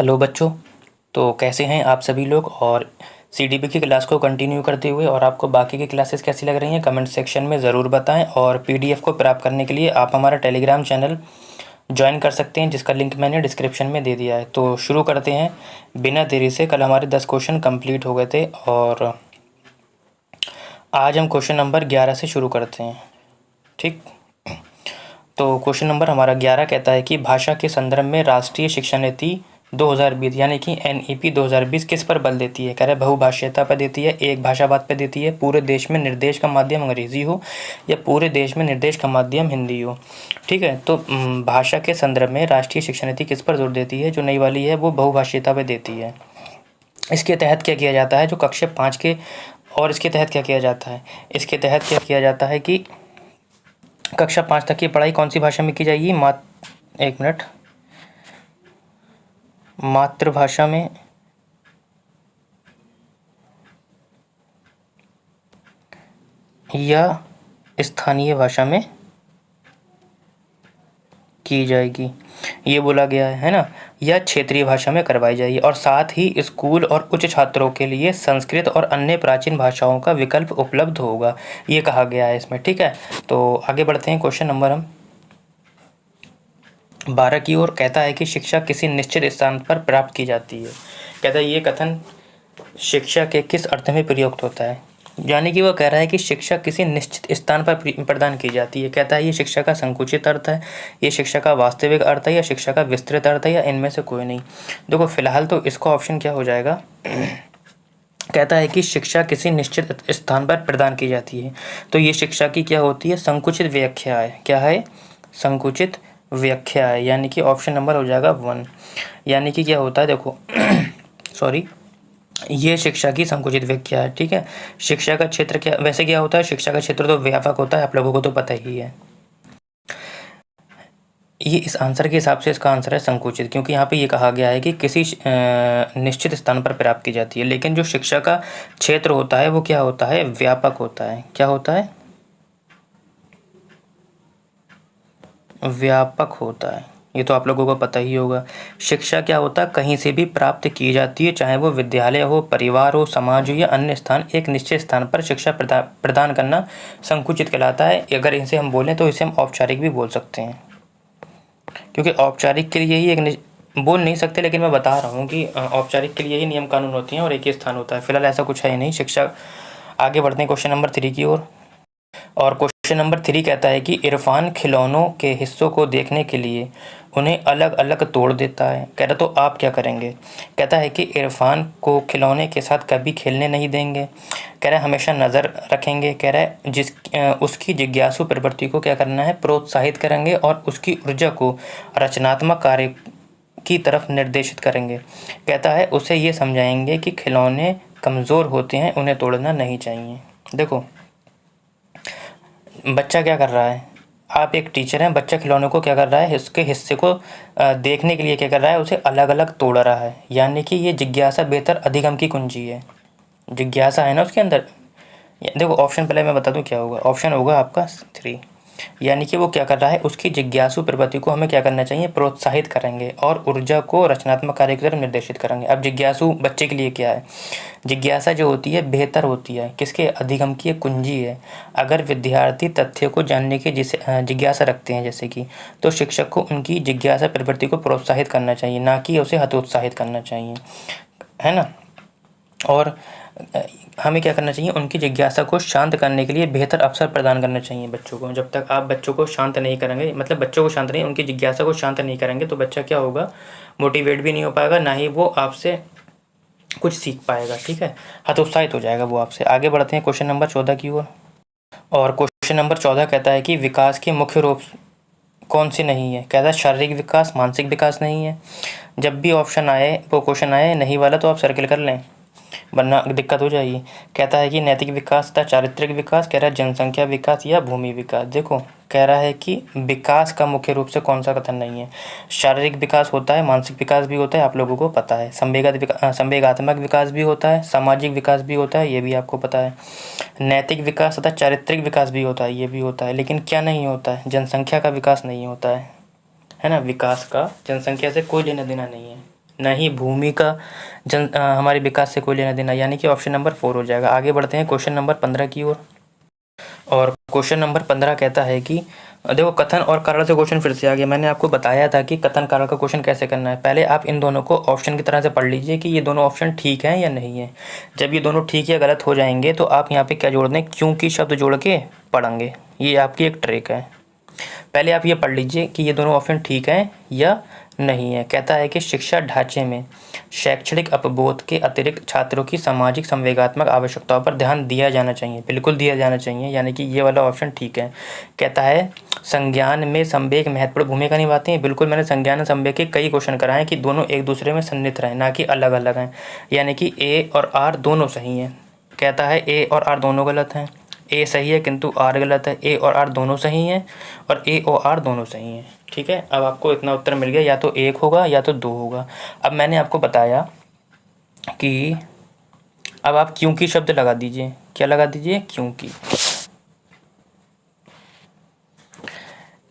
Hello बच्चों। तो कैसे हैं आप सभी लोग। और सीडीपी की क्लास को कंटिन्यू करते हुए और आपको बाकी की क्लासेस कैसी लग रही हैं कमेंट सेक्शन में ज़रूर बताएं। और पीडीएफ को प्राप्त करने के लिए आप हमारा टेलीग्राम चैनल ज्वाइन कर सकते हैं, जिसका लिंक मैंने डिस्क्रिप्शन में दे दिया है। तो शुरू करते हैं बिना देरी से। कल हमारे 10 क्वेश्चन कंप्लीट हो गए थे और आज हम क्वेश्चन नंबर 11 से शुरू करते हैं। ठीक, तो क्वेश्चन नंबर हमारा 11 कहता है कि भाषा के संदर्भ में राष्ट्रीय शिक्षा नीति 2020 यानी कि एनईपी 2020 किस पर बल देती है। कह रहे बहुभाषीयता पर देती है, एक भाषावाद पर देती है, पूरे देश में निर्देश का माध्यम अंग्रेजी हो या पूरे देश में निर्देश का माध्यम हिंदी हो। ठीक है, तो भाषा के संदर्भ में राष्ट्रीय शिक्षा नीति किस पर जोर देती है, जो नई वाली है वो बहुभाषीयता पर देती है। इसके तहत क्या किया जाता है, जो कक्षा 5 के, और इसके तहत क्या किया जाता है, इसके तहत क्या किया जाता है कि कक्षा 5 तक की पढ़ाई कौन सी भाषा में की जाएगी। एक मिनट, मातृभाषा में या स्थानीय भाषा में की जाएगी, ये बोला गया है ना, या क्षेत्रीय भाषा में करवाई जाएगी। और साथ ही स्कूल और उच्च छात्रों के लिए संस्कृत और अन्य प्राचीन भाषाओं का विकल्प उपलब्ध होगा, ये कहा गया है इसमें। ठीक है, तो आगे बढ़ते हैं क्वेश्चन नंबर हम 12 की ओर। कहता है कि शिक्षा किसी निश्चित स्थान पर प्राप्त की जाती है। कहता है ये कथन शिक्षा के किस अर्थ में प्रयुक्त होता है, यानी कि वो कह रहा है कि शिक्षा किसी निश्चित स्थान पर प्रदान की जाती है। कहता है ये शिक्षा का संकुचित अर्थ है, ये शिक्षा का वास्तविक अर्थ है, या शिक्षा का विस्तृत अर्थ है, या इनमें से कोई नहीं। देखो फिलहाल तो इसका ऑप्शन क्या हो जाएगा। कहता है कि शिक्षा किसी निश्चित स्थान पर प्रदान की जाती है, तो ये शिक्षा की क्या होती है, संकुचित व्याख्या है। क्या है, संकुचित व्याख्या है, यानी कि ऑप्शन नंबर हो जाएगा 1। यानी कि क्या होता है, देखो सॉरी, ये शिक्षा की संकुचित व्याख्या है। ठीक है, शिक्षा का क्षेत्र क्या, वैसे क्या होता है, शिक्षा का क्षेत्र तो व्यापक होता है, आप लोगों को तो पता ही है। ये इस आंसर के हिसाब से इसका आंसर है संकुचित, क्योंकि यहाँ पे ये कहा गया है कि किसी निश्चित स्थान पर प्राप्त की जाती है। लेकिन जो शिक्षा का क्षेत्र होता है वो क्या होता है, व्यापक होता है। क्या होता है, व्यापक होता है, ये तो आप लोगों को पता ही होगा। शिक्षा क्या होता है, कहीं से भी प्राप्त की जाती है, चाहे वो विद्यालय हो, परिवार हो, समाज हो या अन्य स्थान। एक निश्चित स्थान पर शिक्षा प्रदान करना संकुचित कहलाता है। अगर इसे हम बोलें तो इसे हम औपचारिक भी बोल सकते हैं, क्योंकि औपचारिक के लिए ही बोल नहीं सकते, लेकिन मैं बता रहा हूँ कि औपचारिक के लिए ही नियम कानून होते हैं और एक ही स्थान होता है। फिलहाल ऐसा कुछ है ही नहीं शिक्षा। आगे बढ़ते हैं क्वेश्चन नंबर 3 की ओर। और क्वेश्चन नंबर 3 कहता है कि इरफान खिलौनों के हिस्सों को देखने के लिए उन्हें अलग अलग तोड़ देता है। कह रहा तो आप क्या करेंगे। कहता है कि इरफान को खिलौने के साथ कभी खेलने नहीं देंगे। कह रहा है हमेशा नज़र रखेंगे। कह रहा है उसकी जिज्ञासु प्रवृत्ति को क्या करना है, प्रोत्साहित करेंगे और उसकी ऊर्जा को रचनात्मक कार्य की तरफ निर्देशित करेंगे। कहता है उसे ये समझाएंगे कि खिलौने कमज़ोर होते हैं, उन्हें तोड़ना नहीं चाहिए। देखो बच्चा क्या कर रहा है, आप एक टीचर हैं, बच्चा खिलौने को क्या कर रहा है, इसके हिस्से को देखने के लिए क्या कर रहा है, उसे अलग अलग तोड़ रहा है। यानी कि ये जिज्ञासा बेहतर अधिगम की कुंजी है। जिज्ञासा है ना उसके अंदर। देखो ऑप्शन पहले मैं बता दूं क्या होगा, ऑप्शन होगा आपका 3। यानी कि वो क्या कर रहा है, उसकी जिज्ञासु प्रवृत्ति को हमें क्या करना चाहिए, प्रोत्साहित करेंगे और ऊर्जा को रचनात्मक कार्य की तरफ निर्देशित करेंगे। अब जिज्ञासु बच्चे के लिए क्या है, जिज्ञासा जो होती है बेहतर होती है, किसके, अधिगम की एक कुंजी है। अगर विद्यार्थी तथ्य को जानने की जिज्ञासा रखते हैं जैसे कि, तो शिक्षक को उनकी जिज्ञासा प्रवृत्ति को प्रोत्साहित करना चाहिए, ना कि उसे हतोत्साहित करना चाहिए, है ना। और हमें क्या करना चाहिए, उनकी जिज्ञासा को शांत करने के लिए बेहतर अवसर प्रदान करना चाहिए बच्चों को। जब तक आप बच्चों को शांत नहीं करेंगे, मतलब बच्चों को शांत नहीं, उनकी जिज्ञासा को शांत नहीं करेंगे, तो बच्चा क्या होगा, मोटिवेट भी नहीं हो पाएगा, ना ही वो आपसे कुछ सीख पाएगा। ठीक है, हतोत्साहित हो जाएगा वो आपसे। आगे बढ़ते हैं क्वेश्चन नंबर 14 की ओर। और क्वेश्चन नंबर 14 कहता है कि विकास के मुख्य रूप कौन से नहीं है। कहता है शारीरिक विकास, मानसिक विकास नहीं है। जब भी ऑप्शन आए, वो क्वेश्चन आए नहीं वाला, तो आप सर्किल कर लें वरना दिक्कत हो जाएगी। कहता है कि नैतिक विकास तथा चारित्रिक विकास, कह रहा है जनसंख्या विकास या भूमि विकास। देखो कह रहा है कि विकास का मुख्य रूप से कौन सा कथन नहीं है। शारीरिक विकास होता है, मानसिक विकास भी होता है, आप लोगों को पता है, संवेगात्मक विकास भी होता है, सामाजिक विकास भी होता है, ये भी आपको पता है, नैतिक विकास तथा चारित्रिक विकास भी होता है, ये भी होता है। लेकिन क्या नहीं होता है, जनसंख्या का विकास नहीं होता है ना। विकास का जनसंख्या से कोई लेना देना नहीं है। नहीं, भूमि का हमारे विकास से कोई लेना देना, यानी कि ऑप्शन नंबर 4 हो जाएगा। आगे बढ़ते हैं क्वेश्चन नंबर 15 की ओर। और क्वेश्चन नंबर 15 कहता है कि देखो, कथन और कारण से क्वेश्चन फिर से आ गया। मैंने आपको बताया था कि कथन कारण का क्वेश्चन कैसे करना है। पहले आप इन दोनों को ऑप्शन की तरह से पढ़ लीजिए कि ये दोनों ऑप्शन ठीक हैं या नहीं है। जब ये दोनों ठीक या गलत हो जाएंगे तो आप यहाँ पे क्या जोड़ दें, क्योंकि शब्द जोड़ के पढ़ेंगे। ये आपकी एक ट्रिक है। पहले आप ये पढ़ लीजिए कि ये दोनों ऑप्शन ठीक हैं या नहीं है। कहता है कि शिक्षा ढांचे में शैक्षणिक अपबोध के अतिरिक्त छात्रों की सामाजिक संवेगात्मक आवश्यकताओं पर ध्यान दिया जाना चाहिए। बिल्कुल दिया जाना चाहिए, यानी कि ये वाला ऑप्शन ठीक है। कहता है संज्ञान में संवेग महत्वपूर्ण भूमिका निभाते हैं। बिल्कुल, मैंने संज्ञान संवेग के कई क्वेश्चन कराए कि दोनों एक दूसरे में सन्निहित रहें, ना कि अलग अलग हैं। यानी कि ए और आर दोनों सही हैं। कहता है ए और आर दोनों गलत हैं। ए सही है किंतु आर गलत है। ए और आर दोनों सही हैं और ए और आर दोनों सही हैं। ठीक है, अब आपको इतना उत्तर मिल गया, या तो 1 होगा या तो 2 होगा। अब मैंने आपको बताया कि अब आप क्योंकि शब्द लगा दीजिए। क्या लगा दीजिए? क्योंकि।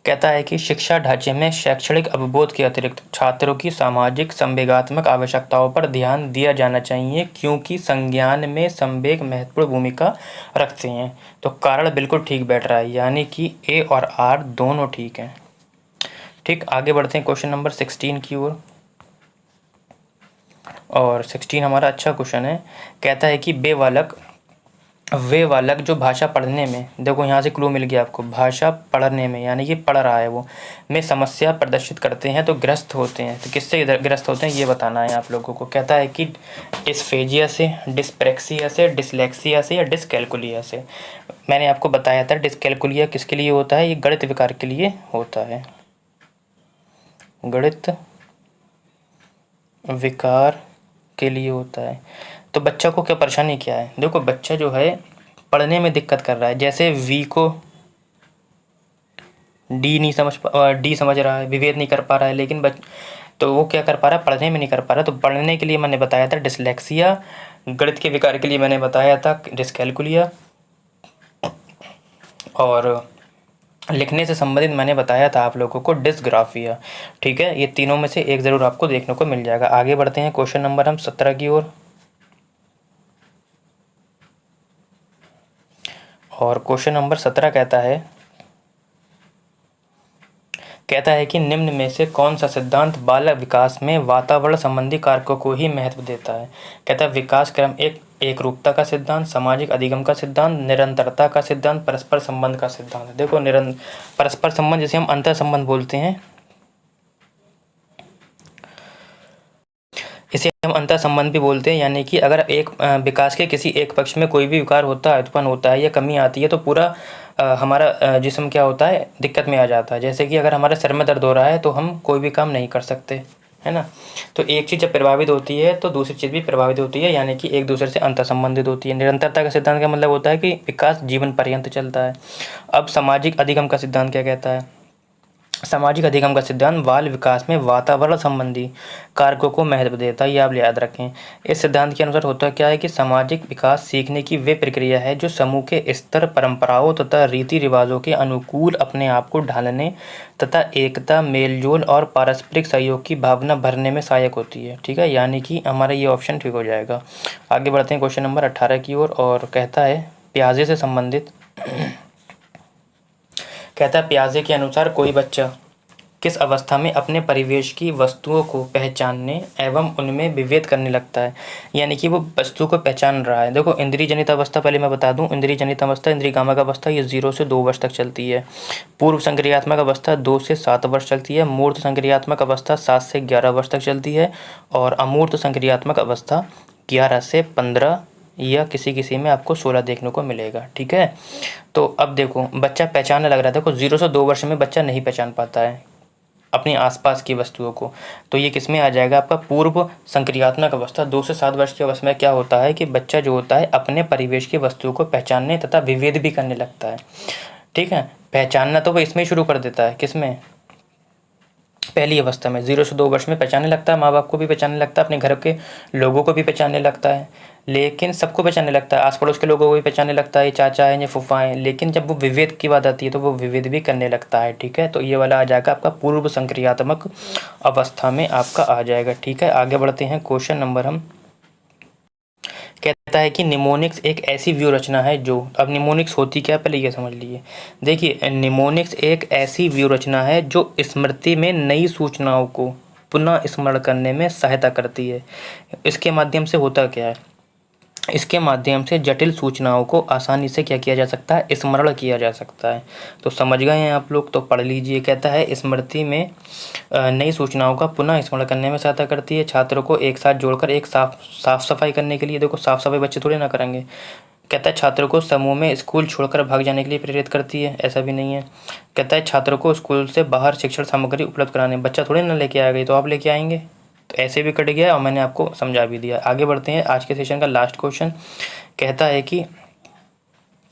कहता है कि शिक्षा ढांचे में शैक्षणिक अवबोध के अतिरिक्त छात्रों की सामाजिक संवेगात्मक आवश्यकताओं पर ध्यान दिया जाना चाहिए, क्योंकि संज्ञान में संवेग महत्वपूर्ण भूमिका रखते हैं। तो कारण बिल्कुल ठीक बैठ रहा है, यानी कि ए और आर दोनों ठीक हैं। ठीक, आगे बढ़ते हैं क्वेश्चन नंबर 16 की ओर। और 16 हमारा अच्छा क्वेश्चन है। कहता है कि वे बालक जो भाषा पढ़ने में, देखो यहाँ से क्लू मिल गया आपको, भाषा पढ़ने में यानी कि पढ़ रहा है वो, में समस्या प्रदर्शित करते हैं तो ग्रस्त होते हैं। तो किससे ग्रस्त होते हैं ये बताना है आप लोगों को। कहता है कि डिस्फेजिया से, डिस्प्रेक्सिया से, डिसलेक्सिया से या डिसकैलकुलिया से। मैंने आपको बताया था डिसकैलकुलिया किसके लिए होता है, ये गणित विकार के लिए होता है। गणित विकार के लिए होता है। तो बच्चा को क्या परेशानी क्या है? देखो, बच्चा जो है पढ़ने में दिक्कत कर रहा है। जैसे वी को डी समझ रहा है, विभेद नहीं कर पा रहा है, लेकिन तो वो क्या कर पा रहा है, पढ़ने में नहीं कर पा रहा। तो पढ़ने के लिए मैंने बताया था डिसलेक्सिया, गणित के विकार के लिए मैंने बताया था डिसकैलकुलिया, और लिखने से संबंधित मैंने बताया था आप लोगों को डिसग्राफिया। ठीक है, ये तीनों में से एक ज़रूर आपको देखने को मिल जाएगा। आगे बढ़ते हैं क्वेश्चन नंबर हम 17 की ओर। और क्वेश्चन नंबर 17 कहता है कि निम्न में से कौन सा सिद्धांत बाल विकास में वातावरण संबंधी कारकों को ही महत्व देता है। कहता है विकास क्रम एक रूपता का सिद्धांत, सामाजिक अधिगम का सिद्धांत, निरंतरता का सिद्धांत, परस्पर संबंध का सिद्धांत। देखो, परस्पर संबंध जिसे हम अंतर संबंध बोलते हैं, इसे हम अंतर संबंध भी बोलते हैं। यानी कि अगर एक विकास के किसी एक पक्ष में कोई भी विकार होता है, उत्पन्न होता है या कमी आती है, तो पूरा हमारा जिस्म क्या होता है, दिक्कत में आ जाता है। जैसे कि अगर हमारे सिर में दर्द हो रहा है तो हम कोई भी काम नहीं कर सकते, है ना। तो एक चीज़ जब प्रभावित होती है तो दूसरी चीज़ भी प्रभावित होती है, यानी कि एक दूसरे से अंतर संबंधित होती है। निरंतरता का सिद्धांत का मतलब होता है कि विकास जीवन पर्यंत चलता है। अब सामाजिक अधिगम का सिद्धांत क्या कहता है? सामाजिक अधिगम का सिद्धांत बाल विकास में वातावरण संबंधी कारकों को महत्व देता है, ये आप याद रखें। इस सिद्धांत के अनुसार होता क्या है कि सामाजिक विकास सीखने की वे प्रक्रिया है जो समूह के स्तर, परंपराओं तथा रीति रिवाजों के अनुकूल अपने आप को ढालने तथा एकता, मेलजोल और पारस्परिक सहयोग की भावना भरने में सहायक होती है। ठीक है, यानी कि हमारा ये ऑप्शन ठीक हो जाएगा। आगे बढ़ते हैं क्वेश्चन नंबर 18 की ओर। और कहता है प्याजे से संबंधित कहता है प्याजे के अनुसार कोई बच्चा किस अवस्था में अपने परिवेश की वस्तुओं को पहचानने एवं उनमें विभेद करने लगता है। यानी कि वो वस्तु को पहचान रहा है। देखो, इंद्रिय जनित अवस्था पहले मैं बता दूं, इंद्रिय जनित अवस्था, इंद्रिय कामक अवस्था, ये 0 से 2 वर्ष तक चलती है। पूर्व संक्रियात्मक अवस्था 2 से 7 वर्ष चलती है। मूर्त संक्रियात्मक अवस्था 7 से 11 वर्ष तक चलती है। और अमूर्त संक्रियात्मक अवस्था 11 से 15 या किसी किसी में आपको 16 देखने को मिलेगा। ठीक है, तो अब देखो, बच्चा पहचानने लग रहा है। देखो, 0 से 2 वर्ष में बच्चा नहीं पहचान पाता है अपने आसपास की वस्तुओं को, तो ये किस में आ जाएगा आपका पूर्व संक्रियात्मक अवस्था। 2 से 7 वर्ष की अवस्था में क्या होता है कि बच्चा जो होता है अपने परिवेश की वस्तुओं को पहचानने तथा विभेद भी करने लगता है। ठीक है, पहचानना तो वो इसमें शुरू कर देता है, किसमें, पहली अवस्था में 0 से 2 वर्ष में पहचानने लगता है, माँ बाप को भी पहचानने लगता है, अपने घर के लोगों को भी पहचानने लगता है, लेकिन सबको पहचानने लगता है, आस पड़ोस के लोगों को भी पहचानने लगता है, ये चाचा है, ये फूफा है। लेकिन जब वो विभेद की बात आती है तो वो विभेद भी करने लगता है। ठीक है, तो ये वाला आ जाएगा आपका पूर्व संक्रियात्मक अवस्था में आपका आ जाएगा। ठीक है, आगे बढ़ते हैं। क्वेश्चन नंबर हम कहता है कि निमोनिक्स एक ऐसी व्यू रचना है जो, अब निमोनिक्स होती क्या है पहले ये समझ लीजिए। देखिए, निमोनिक्स एक ऐसी व्यू रचना है जो स्मृति में नई सूचनाओं को पुनः स्मरण करने में सहायता करती है। इसके माध्यम से होता क्या है, इसके माध्यम से जटिल सूचनाओं को आसानी से क्या किया जा सकता है, स्मरण किया जा सकता है। तो समझ गए हैं आप लोग, तो पढ़ लीजिए। कहता है स्मृति में नई सूचनाओं का पुनः स्मरण करने में सहायता करती है, छात्रों को एक साथ जोड़कर एक साफ सफाई करने के लिए, देखो साफ सफाई बच्चे थोड़े ना करेंगे। कहता है छात्रों को समूह में स्कूल छोड़कर भाग जाने के लिए प्रेरित करती है, ऐसा भी नहीं है। कहता है छात्रों को स्कूल से बाहर शिक्षण सामग्री उपलब्ध कराने, बच्चा थोड़े ना लेके आएगा, तो आप लेके आएंगे। तो ऐसे भी कट गया और मैंने आपको समझा भी दिया। आगे बढ़ते हैं, आज के सेशन का लास्ट क्वेश्चन कहता है कि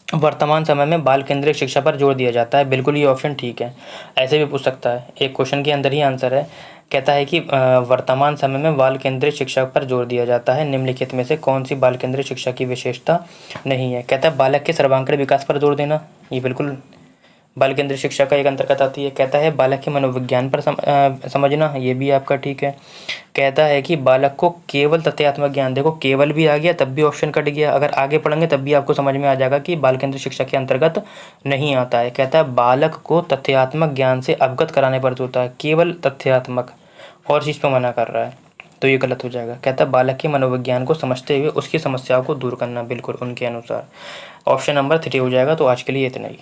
वर्तमान समय में बाल केंद्रित शिक्षा पर जोर दिया जाता है। बिल्कुल ये ऑप्शन ठीक है, ऐसे भी पूछ सकता है, एक क्वेश्चन के अंदर ही आंसर है। कहता है कि वर्तमान समय में बाल केंद्रित शिक्षा पर जोर दिया जाता है, निम्नलिखित में से कौन सी बाल केंद्रित शिक्षा की विशेषता नहीं है। कहता है बालक के सर्वांगीण विकास पर जोर देना, ये बिल्कुल बाल केंद्रित शिक्षा का एक अंतर्गत आती है। कहता है बालक के मनोविज्ञान पर समझना, ये भी आपका ठीक है। कहता है कि बालक को केवल तथ्यात्मक ज्ञान, देखो केवल भी आ गया तब भी ऑप्शन कट गया, अगर आगे पढ़ेंगे तब भी आपको समझ में आ जाएगा कि बाल केंद्रित शिक्षा के अंतर्गत नहीं आता है। कहता है बालक को तथ्यात्मक ज्ञान से अवगत कराने पर जोर देता है, केवल तथ्यात्मक, और चीज़ पर मना कर रहा है, तो ये गलत हो जाएगा। कहता है बालक के मनोविज्ञान को समझते हुए उसकी समस्याओं को दूर करना, बिल्कुल उनके अनुसार। ऑप्शन नंबर 3 हो जाएगा। तो आज के लिए इतना ही।